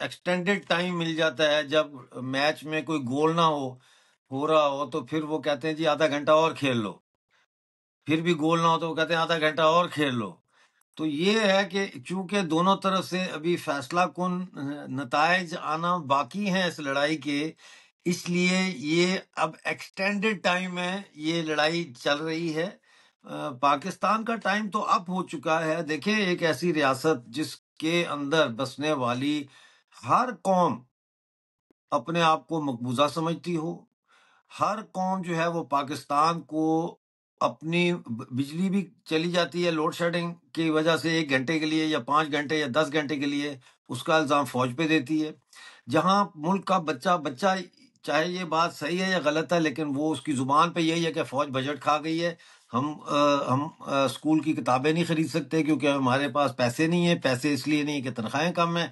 Extended time مل جاتا ہے جب میچ میں کوئی گول نہ ہو رہا ہو تو پھر وہ کہتے ہیں جی آدھا گھنٹہ اور کھیل لو، پھر بھی گول نہ ہو تو وہ کہتے ہیں آدھا گھنٹہ اور کھیل لو. تو یہ ہے کہ چونکہ دونوں طرف سے ابھی فیصلہ کن نتائج آنا باقی ہیں اس لڑائی کے، اس لیے یہ اب ایکسٹینڈڈ ٹائم میں یہ لڑائی چل رہی ہے. پاکستان کا ٹائم تو اب ہو چکا ہے. دیکھیں ایک ایسی ریاست جس کے اندر بسنے والی ہر قوم اپنے آپ کو مقبوضہ سمجھتی ہو، ہر قوم جو ہے وہ پاکستان کو اپنی بجلی بھی چلی جاتی ہے لوڈ شیڈنگ کی وجہ سے 1 گھنٹے کے لیے یا 5 گھنٹے یا 10 گھنٹے کے لیے، اس کا الزام فوج پہ دیتی ہے. جہاں ملک کا بچہ چاہے یہ بات صحیح ہے یا غلط ہے لیکن وہ اس کی زبان پہ یہی ہے کہ فوج بجٹ کھا گئی ہے، ہم اسکول کی کتابیں نہیں خرید سکتے کیونکہ ہمارے پاس پیسے نہیں ہیں. پیسے اس لیے نہیں کہ تنخواہیں کم ہیں،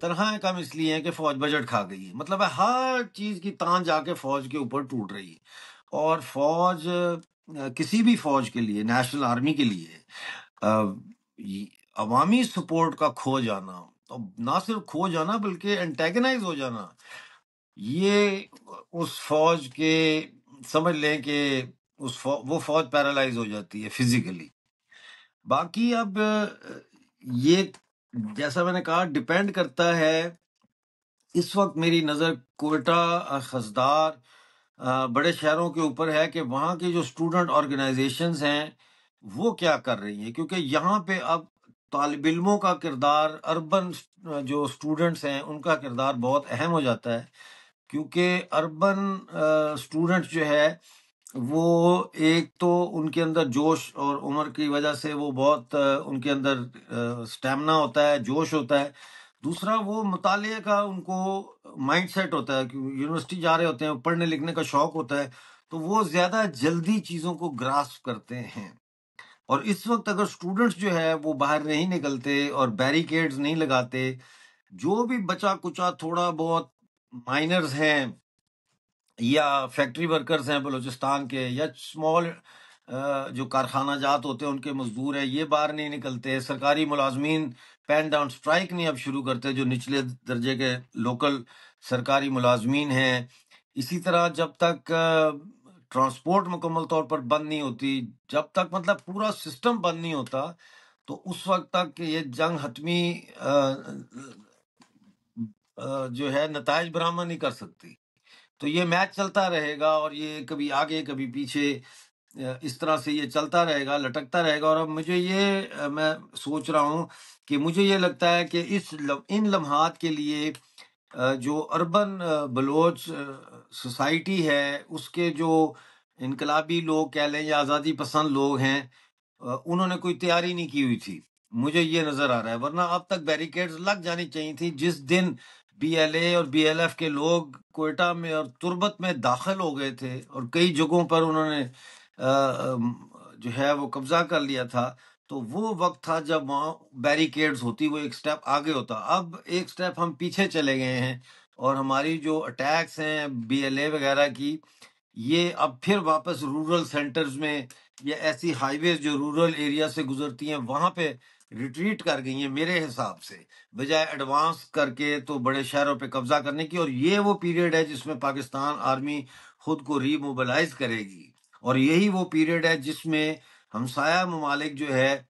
تنخواہیں کم اس لیے ہیں کہ فوج بجٹ کھا گئی ہے. مطلب ہے ہر چیز کی تان جا کے فوج کے اوپر ٹوٹ رہی ہے. اور فوج کسی بھی فوج کے لیے، نیشنل آرمی کے لیے عوامی سپورٹ کا کھو جانا، نہ صرف کھو جانا بلکہ انٹیگنائز ہو جانا، یہ اس فوج کے سمجھ لیں کہ وہ فوج پیرالائز ہو جاتی ہے فزیکلی. باقی اب یہ جیسا میں نے کہا ڈیپینڈ کرتا ہے. اس وقت میری نظر کوئٹہ، خزدار، بڑے شہروں کے اوپر ہے کہ وہاں کی جو اسٹوڈنٹ آرگنائزیشنز ہیں وہ کیا کر رہی ہیں، کیونکہ یہاں پہ اب طالب علموں کا کردار، اربن جو اسٹوڈنٹس ہیں ان کا کردار بہت اہم ہو جاتا ہے. کیونکہ اربن اسٹوڈنٹ جو ہے وہ ایک تو ان کے اندر جوش اور عمر کی وجہ سے وہ بہت ان کے اندر سٹیمنا ہوتا ہے، جوش ہوتا ہے. دوسرا وہ مطالعے کا ان کو مائنڈ سیٹ ہوتا ہے کہ یونیورسٹی جا رہے ہوتے ہیں، پڑھنے لکھنے کا شوق ہوتا ہے، تو وہ زیادہ جلدی چیزوں کو گراسپ کرتے ہیں. اور اس وقت اگر اسٹوڈنٹس جو ہے وہ باہر نہیں نکلتے اور بیریکیڈز نہیں لگاتے، جو بھی بچا کچا تھوڑا بہت مائنرز ہیں یا فیکٹری ورکرز ہیں بلوچستان کے، یا اسمال جو کارخانہ جات ہوتے ہیں ان کے مزدور ہیں، یہ باہر نہیں نکلتے. سرکاری ملازمین پین ڈاؤن سٹرائک نہیں اب شروع کرتے، جو نچلے درجے کے لوکل سرکاری ملازمین ہیں. اسی طرح جب تک ٹرانسپورٹ مکمل طور پر بند نہیں ہوتی، جب تک مطلب پورا سسٹم بند نہیں ہوتا، تو اس وقت تک یہ جنگ حتمی جو ہے نتائج برآمد نہیں کر سکتی. تو یہ میچ چلتا رہے گا اور یہ کبھی آگے کبھی پیچھے اس طرح سے یہ چلتا رہے گا، لٹکتا رہے گا. اور اب مجھے یہ میں سوچ رہا ہوں کہ مجھے یہ لگتا ہے کہ ان لمحات کے لیے جو اربن بلوچ سوسائٹی ہے، اس کے جو انقلابی لوگ کہہ لیں یا آزادی پسند لوگ ہیں، انہوں نے کوئی تیاری نہیں کی ہوئی تھی. مجھے یہ نظر آ رہا ہے، ورنہ اب تک بیریکیڈز لگ جانی چاہیے تھی. جس دن بی ایل اے اور بی ایل ایف کے لوگ کوئٹہ میں اور تربت میں داخل ہو گئے تھے اور کئی جگہوں پر انہوں نے جو ہے وہ قبضہ کر لیا تھا، تو وہ وقت تھا جب وہاں بیریکیڈز ہوتی، وہ ایک سٹیپ آگے ہوتا. اب ایک سٹیپ ہم پیچھے چلے گئے ہیں اور ہماری جو اٹیکس ہیں بی ایل اے وغیرہ کی، یہ اب پھر واپس رورل سینٹرز میں یا ایسی ہائی ویز جو رورل ایریا سے گزرتی ہیں وہاں پہ ریٹریٹ کر گئی ہیں میرے حساب سے، بجائے ایڈوانس کر کے تو بڑے شہروں پہ قبضہ کرنے کی. اور یہ وہ پیریڈ ہے جس میں پاکستان آرمی خود کو ری موبلائز کرے گی، اور یہی وہ پیریڈ ہے جس میں ہمسایہ ممالک جو ہے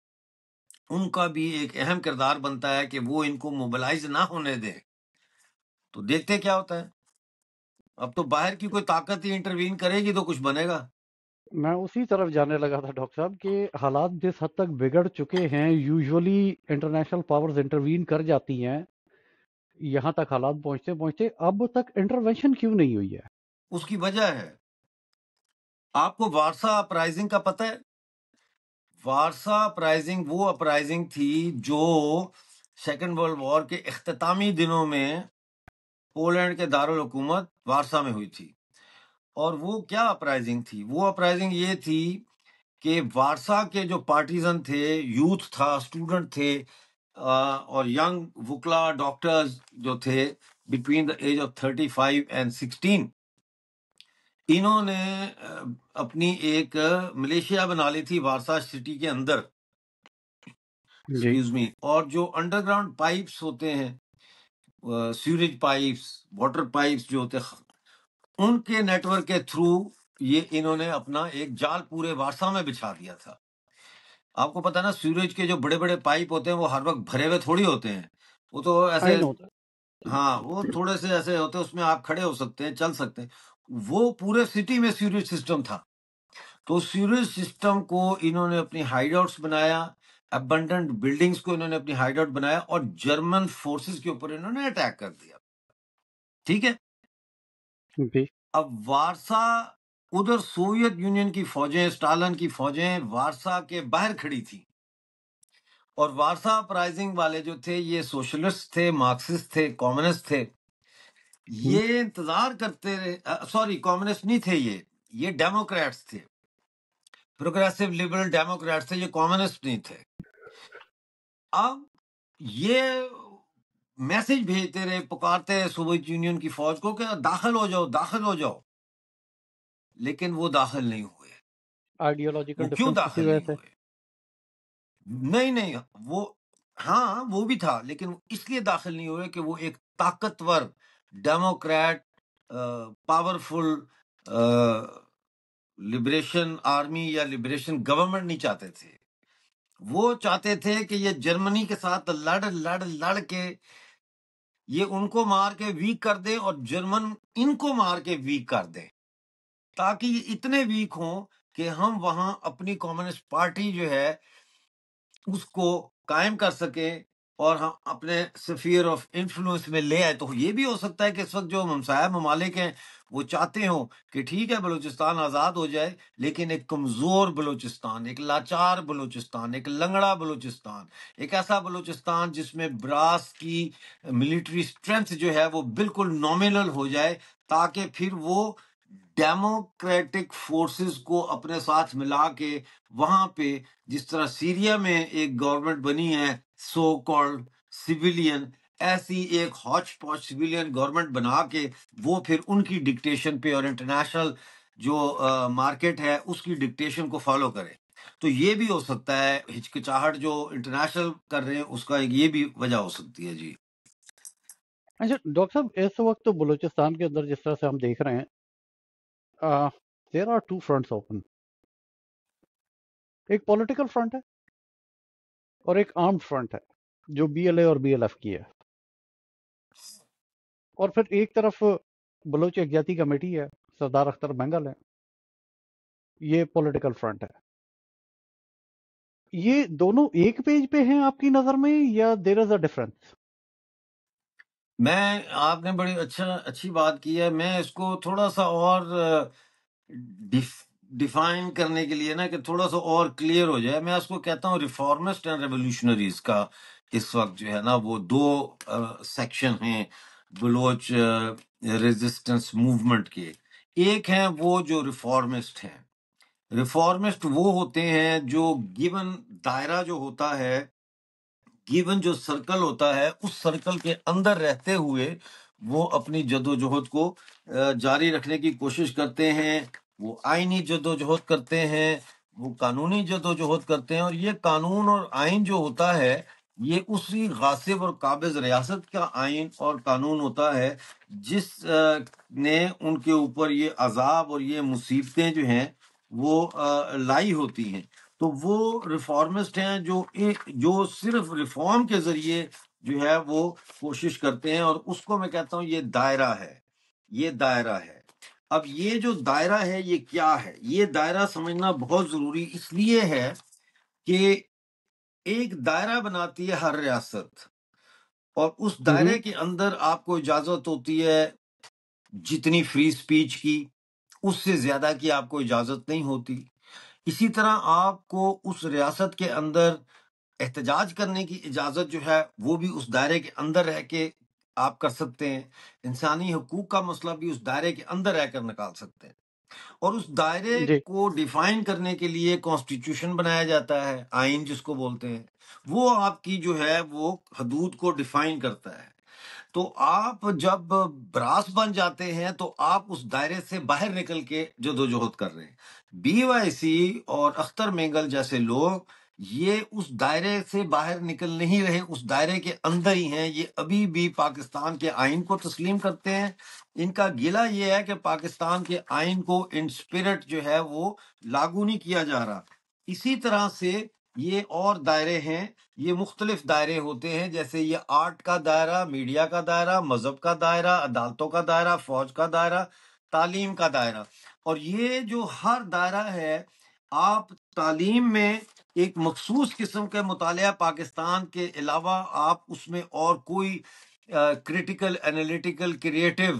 ان کا بھی ایک اہم کردار بنتا ہے کہ وہ ان کو موبلائز نہ ہونے دیں. تو دیکھتے کیا ہوتا ہے. اب تو باہر کی کوئی طاقت ہی انٹروین کرے گی تو کچھ بنے گا. میں اسی طرف جانے لگا تھا ڈاکٹر صاحب کہ حالات جس حد تک بگڑ چکے ہیں، یوزولی انٹرنیشنل پاورز انٹروین کر جاتی ہیں. یہاں تک حالات پہنچتے پہنچتے اب تک انٹروینشن کیوں نہیں ہوئی ہے؟ اس کی وجہ ہے، آپ کو وارسا اپرائزنگ کا پتہ ہے؟ وارسا اپرائزنگ وہ اپرائزنگ تھی جو سیکنڈ ورلڈ وار کے اختتامی دنوں میں پولینڈ کے دارالحکومت وارسا میں ہوئی تھی. اور وہ کیا اپرائزنگ تھی؟ وہ اپرائزنگ یہ تھی کہ وارسا کے جو پارٹیزن تھے، یوتھ تھا، اسٹوڈنٹ تھے، اور ینگ وکلا ڈاکٹرز جو تھے between the age of 35 and 16، انہوں نے اپنی ایک ملیشیا بنا لی تھی وارسا سٹی کے اندر، جی ایکسکیوز می. اور جو انڈر گراؤنڈ پائپس ہوتے ہیں سیوریج پائپس، واٹر پائپس جو ہوتے ان کے نیٹ ورک کے تھرو یہ انہوں نے اپنا ایک جال پورے وارسا میں بچھا دیا تھا. آپ کو پتا نا سیوریج کے جو بڑے بڑے پائپ ہوتے ہیں وہ ہر وقت بھرے ہوئے تھوڑی ہوتے ہیں، وہ تو ایسے، آئی نو ہاں وہ تھوڑے سے ایسے ہوتے ہیں، اس میں آپ کھڑے ہو سکتے ہیں، چل سکتے ہیں. وہ پورے سٹی میں سیوریج سسٹم تھا. تو سیوریج سسٹم کو انہوں نے اپنی ہائیڈ آؤٹس بنایا، ابنڈنٹ بلڈنگز کو انہوں نے اپنی ہائیڈ آؤٹ بنایا، اور جرمن فورسز کے اوپر انہوں نے اٹیک کر دیا. ٹھیک ہے. جی. اب وارسا، ادھر سوویت یونین کی فوجیں، اسٹالن کی فوجیں وارسا کے باہر کھڑی تھی، اور وارسا اپرائزنگ والے جو تھے یہ سوشلسٹ تھے، مارکسسٹ تھے، کمیونسٹ تھے. یہ انتظار کرتے رہے، سوری کمیونسٹ نہیں تھے، یہ ڈیموکریٹس تھے، پروگریسو لبرل ڈیموکریٹس تھے، یہ کمیونسٹ نہیں تھے. اب یہ میسج بھیجتے رہے، پکارتے رہے سوویت یونین کی فوج کو کہ داخل ہو جاؤ، داخل ہو جاؤ، لیکن وہ داخل نہیں ہوئے. آئیڈیولوجیکل وہ کیوں ڈفرینس کسی داخل وجہ نہیں سے؟ ہوئے؟ نہیں، وہ ہاں وہ بھی تھا، لیکن اس لیے داخل نہیں ہوئے کہ وہ ایک طاقتور ڈیموکریٹ پاورفل لبریشن آرمی یا لبریشن گورنمنٹ نہیں چاہتے تھے. وہ چاہتے تھے کہ یہ جرمنی کے ساتھ لڑ کے یہ ان کو مار کے ویک کر دیں، اور جرمن ان کو مار کے ویک کر دیں، تاکہ یہ اتنے ویک ہوں کہ ہم وہاں اپنی کمیونسٹ پارٹی جو ہے اس کو قائم کر سکیں اور ہم اپنے سفیر آف انفلوئنس میں لے آئے. تو یہ بھی ہو سکتا ہے کہ اس وقت جو ہمسایہ ممالک ہیں وہ چاہتے ہوں کہ ٹھیک ہے بلوچستان آزاد ہو جائے، لیکن ایک کمزور بلوچستان، ایک لاچار بلوچستان، ایک لنگڑا بلوچستان، ایک ایسا بلوچستان جس میں براس کی ملٹری سٹرینتھ جو ہے وہ بالکل نامنل ہو جائے، تاکہ پھر وہ ڈیموکریٹک فورسز کو اپنے ساتھ ملا کے وہاں پہ جس طرح سیریا میں ایک گورنمنٹ بنی ہے سو کالڈ سویلین، ایسی ایک ہاچ پاچ سویلین گورنمنٹ بنا کے وہ پھر ان کی ڈکٹیشن پہ اور انٹرنیشنل جو مارکیٹ ہے اس کی ڈکٹیشن کو فالو کرے. تو یہ بھی ہو سکتا ہے، ہچکچاہٹ جو انٹرنیشنل کر رہے ہیں اس کا ایک یہ بھی وجہ ہو سکتی ہے. جی اچھا ڈاکٹر صاحب، اس وقت تو بلوچستان کے اندر جس طرح سے ہم دیکھ رہے ہیں، there are two fronts open. ایک پولیٹیکل فرنٹ ہے اور ایک آرمڈ فرنٹ ہے جو بی ایل اے اور بی ایل ایف کی ہے، اور پھر ایک طرف بلوچ یکجہتی کمیٹی ہے، سردار اختر بینگل ہے، یہ پولیٹیکل فرنٹ ہے. یہ دونوں ایک پیج پہ ہیں آپ کی نظر میں، یا دیر از اے ڈفرنس؟ میں، آپ نے بڑی اچھی بات کی ہے. میں اس کو تھوڑا سا اور ڈیفائن کرنے کے لیے نا، کہ تھوڑا سا اور کلیئر ہو جائے، میں اس کو کہتا ہوں ریفارمسٹ اینڈ ریولیوشنریز کا. اس وقت جو ہے نا وہ دو سیکشن ہیں بلوچ ریزسٹنس موومنٹ کے. ایک ہیں وہ جو ریفارمسٹ ہیں. ریفارمسٹ وہ ہوتے ہیں جو گیون دائرہ جو ہوتا ہے، گیون جو سرکل ہوتا ہے، اس سرکل کے اندر رہتے ہوئے وہ اپنی جدوجہد کو جاری رکھنے کی کوشش کرتے ہیں. وہ آئینی جدوجہد کرتے ہیں، وہ قانونی جدوجہد کرتے ہیں. اور یہ قانون اور آئین جو ہوتا ہے یہ اسی غاصب اور قابض ریاست کا آئین اور قانون ہوتا ہے جس نے ان کے اوپر یہ عذاب اور یہ مصیبتیں جو ہیں وہ لائی ہوتی ہیں. تو وہ ریفارمسٹ ہیں جو صرف ریفارم کے ذریعے جو ہے وہ کوشش کرتے ہیں، اور اس کو میں کہتا ہوں یہ دائرہ ہے، یہ دائرہ ہے. اب یہ جو دائرہ ہے یہ کیا ہے؟ یہ دائرہ سمجھنا بہت ضروری اس لیے ہے کہ ایک دائرہ بناتی ہے ہر ریاست، اور اس دائرے کے اندر آپ کو اجازت ہوتی ہے جتنی فری سپیچ کی، اس سے زیادہ کی آپ کو اجازت نہیں ہوتی. اسی طرح آپ کو اس ریاست کے اندر احتجاج کرنے کی اجازت جو ہے وہ بھی اس دائرے کے اندر رہ کے آپ کر سکتے ہیں. انسانی حقوق کا مسئلہ بھی اس دائرے کے اندر رہ کر نکال سکتے ہیں. اور اس دائرے جی. کو ڈیفائن کرنے کے لیے کانسٹیٹیوشن بنایا جاتا ہے، آئین جس کو بولتے ہیں، وہ آپ کی جو ہے وہ حدود کو ڈیفائن کرتا ہے. تو آپ جب براس بن جاتے ہیں تو آپ اس دائرے سے باہر نکل کے جدوجہد کر رہے ہیں. بی وائی سی اور اختر مینگل جیسے لوگ یہ اس دائرے سے باہر نکل نہیں رہے، اس دائرے کے اندر ہی ہیں، یہ ابھی بھی پاکستان کے آئین کو تسلیم کرتے ہیں۔ ان کا گلہ یہ ہے کہ پاکستان کے آئین کو ان اسپرٹ جو ہے وہ لاگو نہیں کیا جا رہا۔ اسی طرح سے یہ اور دائرے ہیں، یہ مختلف دائرے ہوتے ہیں، جیسے یہ آرٹ کا دائرہ، میڈیا کا دائرہ، مذہب کا دائرہ، عدالتوں کا دائرہ، فوج کا دائرہ، تعلیم کا دائرہ۔ اور یہ جو ہر دائرہ ہے، آپ تعلیم میں ایک مخصوص قسم کے مطالعہ پاکستان کے علاوہ آپ اس میں اور کوئی کریٹیکل انالیٹیکل کریٹو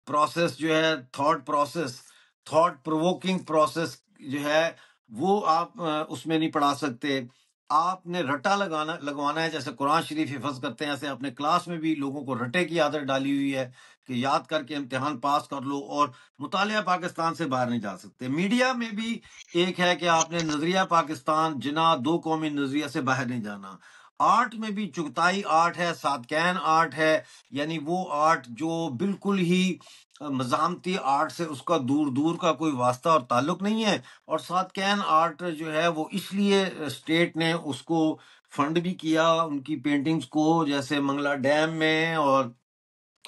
پروسیس جو ہے، تھاٹ پرووکنگ پروسیس جو ہے وہ آپ اس میں نہیں پڑھا سکتے۔ آپ نے رٹا لگوانا ہے، جیسے قرآن شریف حفظ کرتے ہیں، ایسے اپنے کلاس میں بھی لوگوں کو رٹے کی عادت ڈالی ہوئی ہے کہ یاد کر کے امتحان پاس کر لو، اور مطالعہ پاکستان سے باہر نہیں جا سکتے۔ میڈیا میں بھی ایک ہے کہ آپ نے نظریہ پاکستان جنا دو قومی نظریہ سے باہر نہیں جانا۔ آرٹ میں بھی چغتائی آرٹ ہے، ساتکین آرٹ ہے، یعنی وہ آرٹ جو بالکل ہی مزاحمتی آرٹ سے اس کا دور دور کا کوئی واسطہ اور تعلق نہیں ہے۔ اور ساتکین آرٹ جو ہے وہ اس لیے اسٹیٹ نے اس کو فنڈ بھی کیا، ان کی پینٹنگز کو، جیسے منگلہ ڈیم میں، اور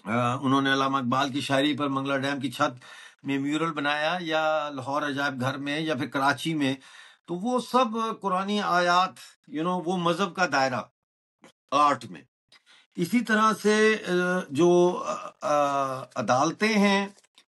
انہوں نے علامہ اقبال کی شاعری پر منگلہ ڈیم کی چھت میں میورل بنایا، یا لاہور عجائب گھر میں، یا پھر کراچی میں، تو وہ سب قرآنی آیات، وہ مذہب کا دائرہ آرٹ میں۔ اسی طرح سے جو عدالتیں ہیں،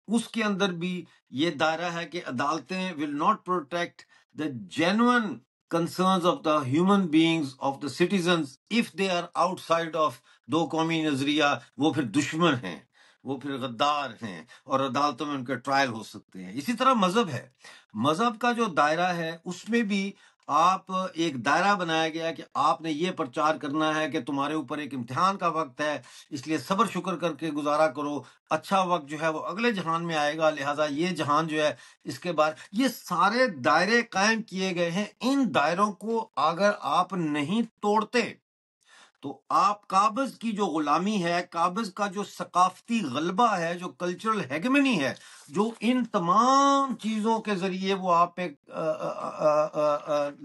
اس کے اندر بھی یہ دائرہ ہے کہ عدالتیں will not protect the genuine concerns of the human beings of the citizens if they are outside of دو قومی نظریہ، وہ پھر دشمن ہیں، وہ پھر غدار ہیں، اور عدالتوں میں ان کے ٹرائل ہو سکتے ہیں۔ اسی طرح مذہب ہے، مذہب کا جو دائرہ ہے اس میں بھی آپ ایک دائرہ بنایا گیا ہے کہ آپ نے یہ پرچار کرنا ہے کہ تمہارے اوپر ایک امتحان کا وقت ہے، اس لیے صبر شکر کر کے گزارا کرو، اچھا وقت جو ہے وہ اگلے جہان میں آئے گا، لہٰذا یہ جہان جو ہے اس کے بعد، یہ سارے دائرے قائم کیے گئے ہیں۔ ان دائروں کو اگر آپ نہیں توڑتے تو آپ قابض کی جو غلامی ہے، قابض کا جو ثقافتی غلبہ ہے، جو کلچرل ہیگمنی ہے، جو ان تمام چیزوں کے ذریعے وہ آپ پہ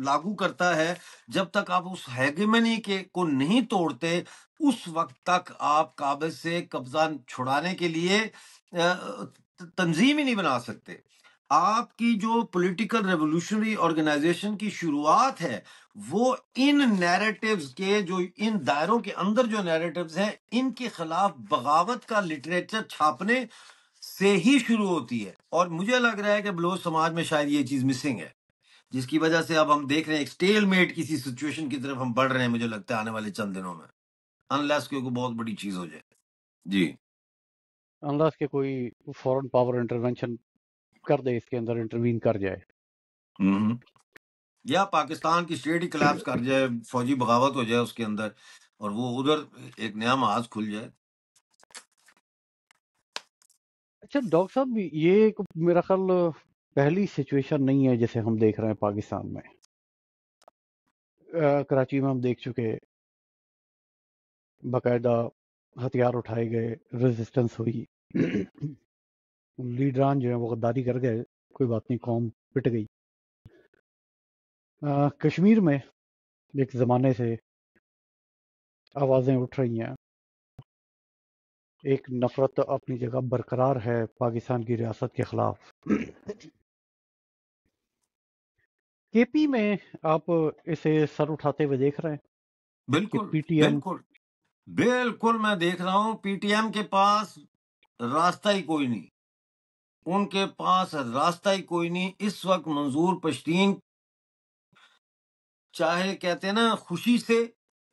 لاگو کرتا ہے، جب تک آپ اس ہیگمنی کو نہیں توڑتے، اس وقت تک آپ قابض سے قبضہ چھڑانے کے لیے تنظیم ہی نہیں بنا سکتے۔ آپ کی جو پولیٹیکل ریولوشنری آرگنائزیشن کی شروعات ہے، وہ ان نیریٹیوز کے، جو ان دائروں کے اندر جو نیریٹیوز ہیں، ان کے خلاف بغاوت کا لٹریچر چھاپنے سے ہی شروع ہوتی ہے۔ اور مجھے لگ رہا ہے کہ بلوچ سماج میں شاید یہ چیز مسنگ ہے، جس کی وجہ سے اب ہم دیکھ رہے ہیں ایک سٹیل میٹ کسی سچویشن کی طرف ہم بڑھ رہے ہیں، مجھے لگتا ہے آنے والے چند دنوں میں، انلیس کوئی بہت بڑی چیز ہو جائے۔ جی انلاس کے کوئی فورن پاور انٹرونشن کر دے، اس کے اندر انٹروین کر جائے۔ یا پاکستان کی اسٹیٹ ہی کلیپس کر جائے، فوجی بغاوت ہو جائے اس کے اندر، اور وہ ادھر ایک نیا محاذ کھل جائے۔ اچھا ڈاکٹر صاحب، یہ ایک میرا خیال پہلی سچویشن نہیں ہے جیسے ہم دیکھ رہے ہیں پاکستان میں۔ کراچی میں ہم دیکھ چکے، باقاعدہ ہتھیار اٹھائے گئے، ریزسٹنس ہوئی، لیڈران جو ہیں وہ غداری کر گئے، کوئی بات نہیں، قوم پٹ گئی۔ کشمیر میں ایک زمانے سے آوازیں اٹھ رہی ہیں، ایک نفرت اپنی جگہ برقرار ہے پاکستان کی ریاست کے خلاف۔ کے پی میں آپ اسے سر اٹھاتے ہوئے دیکھ رہے ہیں کہ بالکل پی ٹی ایم؟ بالکل بالکل، میں دیکھ رہا ہوں پی ٹی ایم کے پاس راستہ ہی کوئی نہیں، ان کے پاس راستہ ہی کوئی نہیں اس وقت۔ منظور پشتین چاہے کہتے ہیں نا خوشی سے،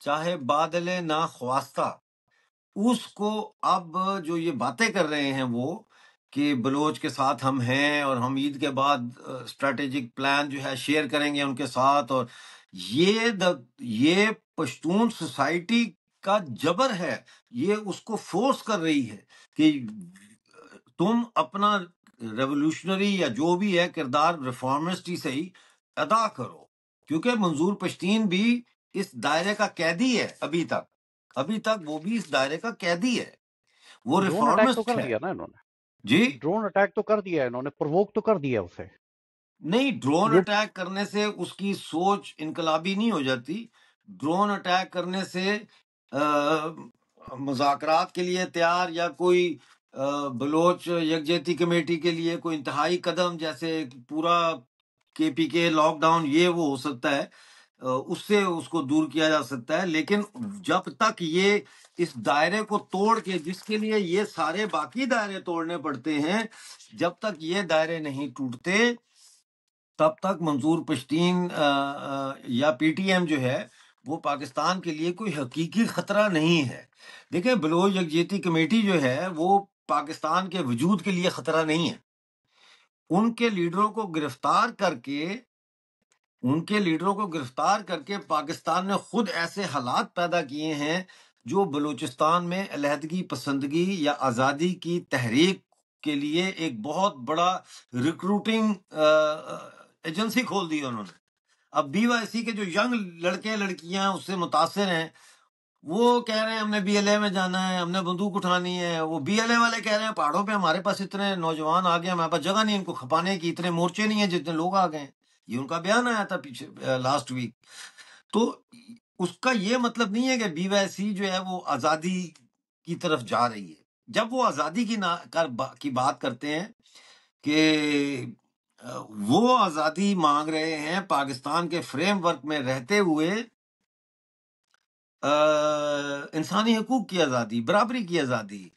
چاہے بادل ناخواستہ، اس کو اب جو یہ باتیں کر رہے ہیں وہ کہ بلوچ کے ساتھ ہم ہیں، اور ہم عید کے بعد اسٹریٹجک پلان جو ہے شیئر کریں گے ان کے ساتھ، اور یہ پشتون سوسائٹی کا جبر ہے، یہ اس کو فورس کر رہی ہے کہ تم اپنا ریولوشنری یا جو بھی ہے کردار ریفارمسٹ ہی صحیح ادا کرو، کیونکہ منظور پشتین بھی اس دائرے کا قیدی ہے، ابھی تک وہ بھی اس دائرے کا قیدی ہے، وہ ڈرون اٹیک تو ریفارمسٹ کر ہے۔ دیا نا انہوں نے، جی ڈرون اٹیک تو کر دیا ہے انہوں نے، پرووک تو کر دیا اسے۔ نہیں، ڈرون یہ اٹیک کرنے سے اس کی سوچ انقلابی نہیں ہو جاتی. ڈرون اٹیک کرنے سے مذاکرات کے لیے تیار یا کوئی بلوچ یکجہتی کمیٹی کے لیے کوئی انتہائی قدم جیسے پورا کے پی کے لاک ڈاؤن یہ وہ ہو سکتا ہے، اس سے اس کو دور کیا جا سکتا ہے. لیکن جب تک یہ اس دائرے کو توڑ کے، جس کے لیے یہ سارے باقی دائرے توڑنے پڑتے ہیں، جب تک یہ دائرے نہیں ٹوٹتے تب تک منظور پشتین یا پی ٹی ایم جو ہے وہ پاکستان کے لیے کوئی حقیقی خطرہ نہیں ہے. دیکھیں، بلوچ یکجہتی کمیٹی جو ہے وہ پاکستان کے وجود کے لیے خطرہ نہیں ہے. ان کے لیڈروں کو گرفتار کر کے پاکستان نے خود ایسے حالات پیدا کیے ہیں جو بلوچستان میں علیحدگی پسندگی یا آزادی کی تحریک کے لیے ایک بہت بڑا ریکروٹنگ ایجنسی کھول دی انہوں نے. اب بی وائی سی کے جو ینگ لڑکے لڑکیاں اس سے متاثر ہیں، وہ کہہ رہے ہیں ہم نے بی ایل اے میں جانا ہے، ہم نے بندوق اٹھانی ہے. وہ بی ایل اے والے کہہ رہے ہیں پہاڑوں پہ ہمارے پاس اتنے نوجوان آ گئے، ہمارے پاس جگہ نہیں ان کو کھپانے کی، اتنے مورچے نہیں ہیں جتنے لوگ آ گئے ہیں. یہ ان کا بیان آیا تھا پیچھے لاسٹ ویک. تو اس کا یہ مطلب نہیں ہے کہ بی وائی سی جو ہے وہ آزادی کی طرف جا رہی ہے. جب وہ آزادی کی بات کرتے ہیں کہ وہ آزادی مانگ رہے ہیں پاکستان کے فریم ورک میں رہتے ہوئے، انسانی حقوق کی آزادی، برابری کی آزادی،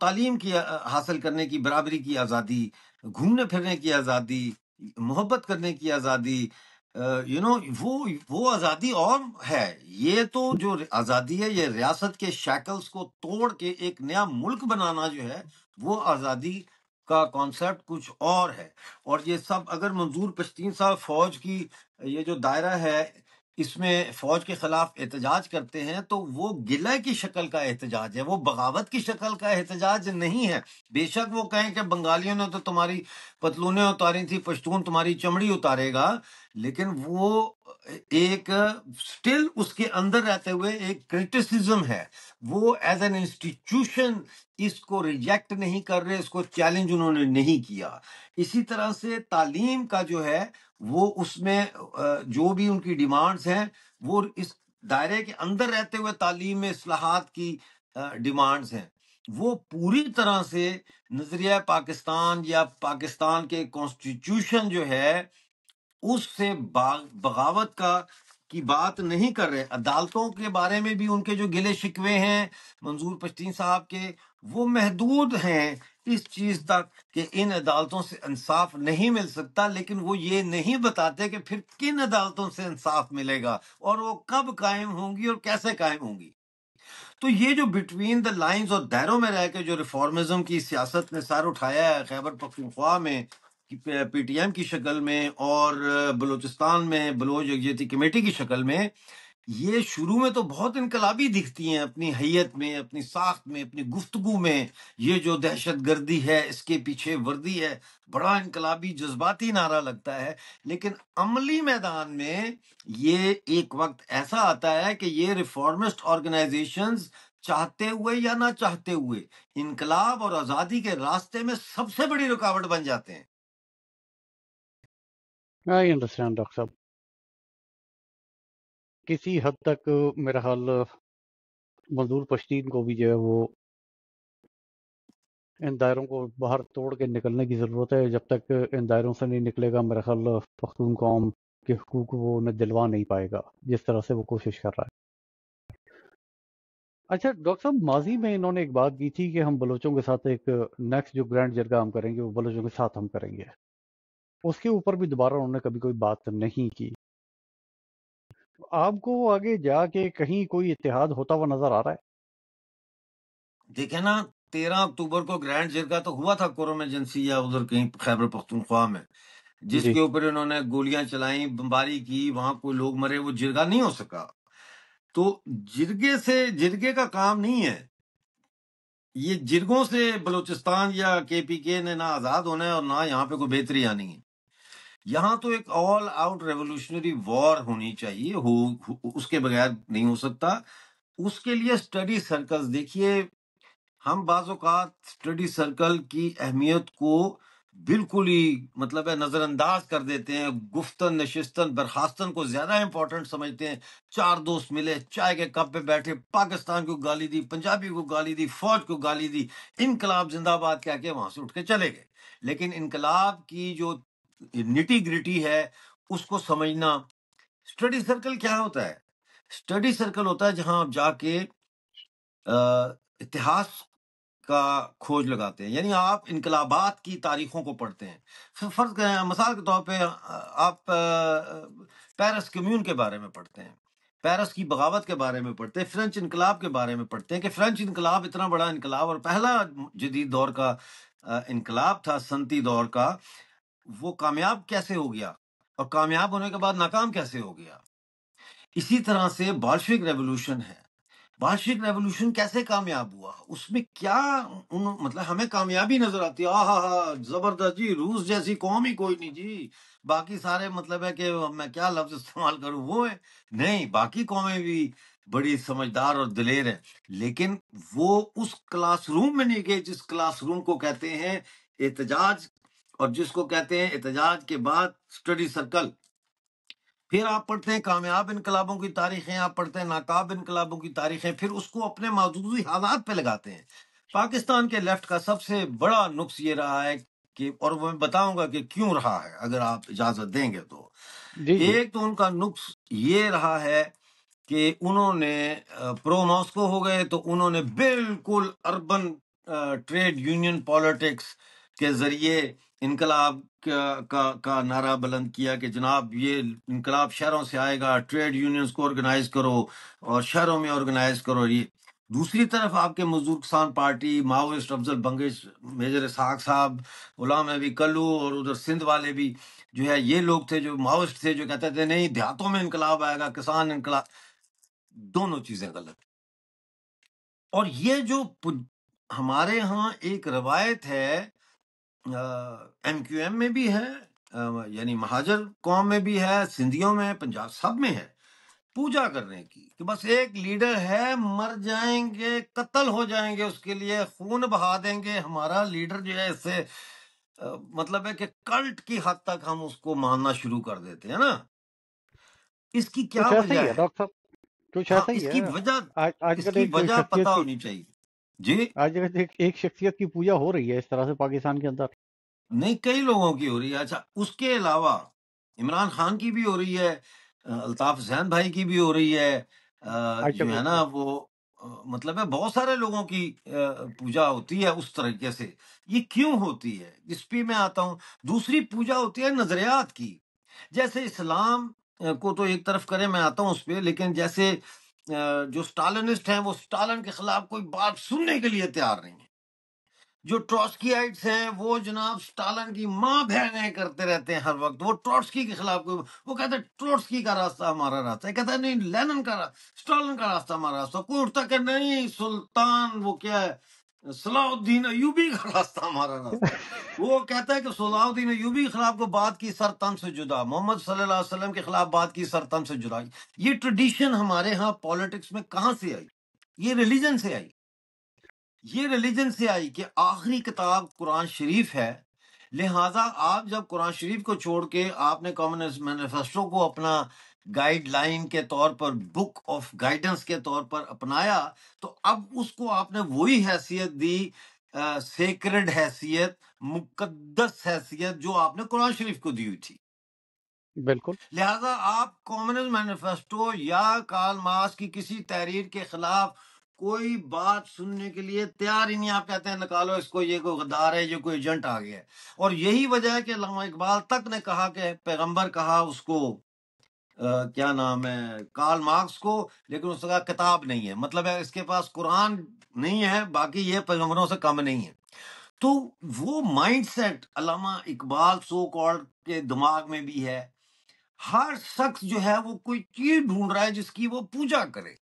تعلیم کی حاصل کرنے کی برابری کی آزادی، گھومنے پھرنے کی آزادی، محبت کرنے کی آزادی، وہ آزادی اور ہے. یہ تو جو آزادی ہے یہ ریاست کے شیکلز کو توڑ کے ایک نیا ملک بنانا جو ہے وہ آزادی کا کانسیپٹ کچھ اور ہے. اور یہ سب اگر منظور پشتین صاحب فوج کی یہ جو دائرہ ہے اس میں فوج کے خلاف احتجاج کرتے ہیں تو وہ گلہ کی شکل کا احتجاج ہے، وہ بغاوت کی شکل کا احتجاج نہیں ہے. بے شک وہ کہیں کہ بنگالیوں نے تو تمہاری پتلونیں اتاری تھی، پشتون تمہاری چمڑی اتارے گا، لیکن وہ ایک سٹل اس کے اندر رہتے ہوئے ایک کرٹیسزم ہے. وہ ایز این انسٹیٹیوشن اس کو ریجیکٹ نہیں کر رہے، اس کو چیلنج انہوں نے نہیں کیا. اسی طرح سے تعلیم کا جو ہے وہ اس میں جو بھی ان کی ڈیمانڈز ہیں وہ اس دائرے کے اندر رہتے ہوئے تعلیم میں اصلاحات کی ڈیمانڈز ہیں. وہ پوری طرح سے نظریہ پاکستان یا پاکستان کے کانسٹیٹیوشن جو ہے اس سے بغاوت کی بات نہیں کر رہے. عدالتوں کے بارے میں بھی ان کے جو گلے شکوے ہیں منظور پشتین صاحب کے وہ محدود ہیں اس چیز تک کہ ان عدالتوں سے انصاف نہیں مل سکتا، لیکن وہ یہ نہیں بتاتے کہ پھر کن عدالتوں سے انصاف ملے گا اور وہ کب قائم ہوں گی اور کیسے قائم ہوں گی. تو یہ جو بٹوین دا لائنز اور دائروں میں رہ کے جو ریفارمزم کی سیاست نے سر اٹھایا ہے خیبر پختونخوا میں پی ٹی ایم کی شکل میں اور بلوچستان میں بلوچ یکجہتی کمیٹی کی شکل میں، یہ شروع میں تو بہت انقلابی دکھتی ہیں اپنی حیت میں، اپنی ساخت میں، اپنی گفتگو میں. یہ جو دہشت گردی ہے اس کے پیچھے وردی ہے، بڑا انقلابی جذباتی نعرہ لگتا ہے. لیکن عملی میدان میں یہ ایک وقت ایسا آتا ہے کہ یہ ریفارمسٹ آرگنائزیشنز چاہتے ہوئے یا نہ چاہتے ہوئے انقلاب اور آزادی کے راستے میں سب سے بڑی رکاوٹ بن جاتے ہیں. آئی انڈرسٹینڈ ڈاکٹر صاحب. کسی حد تک میرا خیال منظور پشتین کو بھی جو ہے وہ ان دائروں کو باہر توڑ کے نکلنے کی ضرورت ہے. جب تک ان دائروں سے نہیں نکلے گا میرا خیال پختون قوم کے حقوق وہ انہیں دلوا نہیں پائے گا جس طرح سے وہ کوشش کر رہا ہے. اچھا ڈاکٹر صاحب، ماضی میں انہوں نے ایک بات کی تھی کہ ہم بلوچوں کے ساتھ ایک نیکسٹ جو گرینڈ جرگہ ہم کریں گے وہ بلوچوں کے ساتھ ہم کریں گے. اس کے اوپر بھی دوبارہ انہوں نے کبھی کوئی بات نہیں کی. آپ کو آگے جا کے کہیں کوئی اتحاد ہوتا ہوا نظر آ رہا ہے؟ دیکھیں نا، 13 اکتوبر کو گرینڈ جرگہ تو ہوا تھا قرم ایجنسی یا ادھر کہیں خیبر پختونخوا میں، جس جی کے اوپر انہوں نے گولیاں چلائیں، بمباری کی، وہاں کوئی لوگ مرے، وہ جرگہ نہیں ہو سکا. تو جرگے کا کام نہیں ہے. یہ جرگوں سے بلوچستان یا کے پی کے نے نہ آزاد ہونا ہے اور نہ یہاں پہ کوئی بہتری آنی ہے. یہاں تو ایک آل آؤٹ ریولوشنری وار ہونی چاہیے، اس کے بغیر نہیں ہو سکتا. اس کے لیے اسٹڈی سرکلز دیکھیے، ہم بعض اوقات اسٹڈی سرکل کی اہمیت کو بالکل ہی مطلب ہے نظر انداز کر دیتے ہیں، گفتن نشستن برخاستن کو زیادہ امپورٹنٹ سمجھتے ہیں۔ چار دوست ملے، چائے کے کپ پہ بیٹھے، پاکستان کو گالی دی، پنجابی کو گالی دی، فوج کو گالی دی، انقلاب زندہ باد کہہ کے وہاں سے اٹھ کے چلے گئے۔ لیکن انقلاب کی جو نٹی گریٹی ہے اس کو سمجھنا، اسٹڈی سرکل کیا ہوتا ہے؟ اسٹڈی سرکل ہوتا ہے جہاں آپ جا کے اتہاس کا کھوج لگاتے ہیں، یعنی آپ انقلابات کی تاریخوں کو پڑھتے ہیں۔ فرض کریں مثال کے طور پہ آپ پیرس کمیون کے بارے میں پڑھتے ہیں، پیرس کی بغاوت کے بارے میں پڑھتے ہیں، فرینچ انقلاب کے بارے میں پڑھتے ہیں کہ فرینچ انقلاب اتنا بڑا انقلاب اور پہلا جدید دور کا انقلاب تھا، صنعتی دور کا، وہ کامیاب کیسے ہو گیا اور کامیاب ہونے کے بعد ناکام کیسے ہو گیا۔ اسی طرح سے بالشوک ریولوشن ہے، بالشوک ریولوشن کیسے کامیاب ہوا، اس میں کیا مطلب ہمیں کامیابی نظر آتی ہے، ہاں زبردست جی، روس جیسی قوم ہی کوئی نہیں جی، باقی سارے مطلب ہے کہ میں کیا لفظ استعمال کروں، وہ ہے نہیں، باقی قومیں بھی بڑی سمجھدار اور دلیر ہیں، لیکن وہ اس کلاس روم میں نہیں گئے جس کلاس روم کو کہتے ہیں احتجاج، اور جس کو کہتے ہیں احتجاج کے بعد اسٹڈی سرکل۔ پھر آپ پڑھتے ہیں کامیاب انقلابوں کی تاریخیں، آپ پڑھتے ہیں ناکام انقلابوں کی تاریخیں، پھر اس کو اپنے موجودی حالات پہ لگاتے ہیں۔ پاکستان کے لیفٹ کا سب سے بڑا نقص یہ رہا ہے کہ، اور میں بتاؤں گا کہ کیوں رہا ہے اگر آپ اجازت دیں گے تو۔ جی جی ایک تو ان کا نقص یہ رہا ہے کہ انہوں نے پرو ماسکو ہو گئے، تو انہوں نے بالکل اربن ٹریڈ یونین پالیٹکس کے ذریعے انقلاب کا نعرہ بلند کیا کہ جناب یہ انقلاب شہروں سے آئے گا، ٹریڈ یونینز کو آرگنائز کرو اور شہروں میں آرگنائز کرو۔ یہ دوسری طرف آپ کے مزدور کسان پارٹی، ماوسٹ افضل بنگش، میجر اسحاق صاحب، غلام نبی کلو، اور ادھر سندھ والے بھی جو ہے، یہ لوگ تھے جو ماوسٹ تھے، جو کہتے تھے نہیں دیہاتوں میں انقلاب آئے گا، کسان انقلاب۔ دونوں چیزیں غلط۔ اور یہ جو ہمارے ہاں ایک روایت ہے، ایم کیو ایم میں بھی ہے، یعنی مہاجر قوم میں بھی ہے، سندھیوں میں، پنجاب، سب میں ہے، پوجا کرنے کی، کہ بس ایک لیڈر ہے، مر جائیں گے، قتل ہو جائیں گے، اس کے لیے خون بہا دیں گے، ہمارا لیڈر جو ہے، اس سے مطلب ہے کہ کلٹ کی حد تک ہم اس کو ماننا شروع کر دیتے ہیں نا۔ اس کی کیا کچھ ایسا وجہ ہی ہے ہے؟ ڈاکٹر صاحب، کچھ ہاں، ایسا ہی اس ہے۔ کی وجہ، آج اس کل کی ایک وجہ پتہ شخصیت کی ہونی چاہیے جی۔ آج کل ایک شخصیت کی پوجا ہو رہی ہے اس طرح سے پاکستان کے اندر۔ نہیں، کئی لوگوں کی ہو رہی ہے۔ اچھا، اس کے علاوہ عمران خان کی بھی ہو رہی ہے، الطاف حسین بھائی کی بھی ہو رہی ہے، اچھا جو ہے نا وہ مطلب ہے بہت سارے لوگوں کی پوجا ہوتی ہے اس طریقے سے۔ یہ کیوں ہوتی ہے اس پہ میں آتا ہوں۔ دوسری پوجا ہوتی ہے نظریات کی، جیسے اسلام کو تو ایک طرف کرے، میں آتا ہوں اس پہ، لیکن جیسے جو سٹالنسٹ ہیں وہ سٹالن کے خلاف کوئی بات سننے کے لیے تیار نہیں ہے۔ جو ٹروٹسکیائٹس ہیں وہ جناب سٹالن کی ماں بہنیں کرتے رہتے ہیں ہر وقت، وہ ٹروٹسکی کے خلاف وہ کہتے ہیں ٹروٹسکی کا راستہ ہمارا راستہ ہے، کہتا ہے نہیں لینن کا سٹالن کا راستہ ہمارا راستہ، کوئی اٹھتا کہ نہیں سلطان وہ کیا ہے صلاح الدین ایوبی کا راستہ ہمارا راستہ ہے، وہ کہتا ہے کہ صلاح الدین ایوبی کے خلاف کو بات کی سر تن سے جدا، محمد صلی اللہ علیہ وسلم کے خلاف بات کی سر تن سے جدا۔ یہ ٹریڈیشن ہمارے ہاں پالیٹکس میں کہاں سے آئی؟ یہ ریلیجن سے آئی، یہ ریلیجن سے آئی کہ آخری کتاب قرآن شریف ہے، لہٰذا آپ جب قرآن شریف کو چھوڑ کے آپ نے کمیونسٹ مینیفیسٹو کو اپنا گائیڈ لائن کے طور پر، بک آف گائیڈنس کے طور پر اپنایا، تو اب اس کو آپ نے وہی حیثیت دی، سیکرڈ حیثیت، مقدس حیثیت جو آپ نے قرآن شریف کو دی ہوئی تھی۔ بالکل لہذا آپ کمیونسٹ مینیفیسٹو یا کارل مارکس کی کسی تحریر کے خلاف کوئی بات سننے کے لیے تیار ہی نہیں، آپ کہتے ہیں نکالو اس کو، یہ کوئی غدار ہے، یہ کوئی ایجنٹ آ گیا ہے۔ اور یہی وجہ ہے کہ علامہ اقبال تک نے کہا کہ پیغمبر کہا اس کو کیا نام ہے کارل مارکس کو، لیکن اس کا کتاب نہیں ہے، مطلب ہے اس کے پاس قرآن نہیں ہے، باقی یہ پیغمبروں سے کم نہیں ہے۔ تو وہ مائنڈ سیٹ علامہ اقبال سو کالڈ کے دماغ میں بھی ہے۔ ہر شخص جو ہے وہ کوئی چیز ڈھونڈ رہا ہے جس کی وہ پوجا کرے،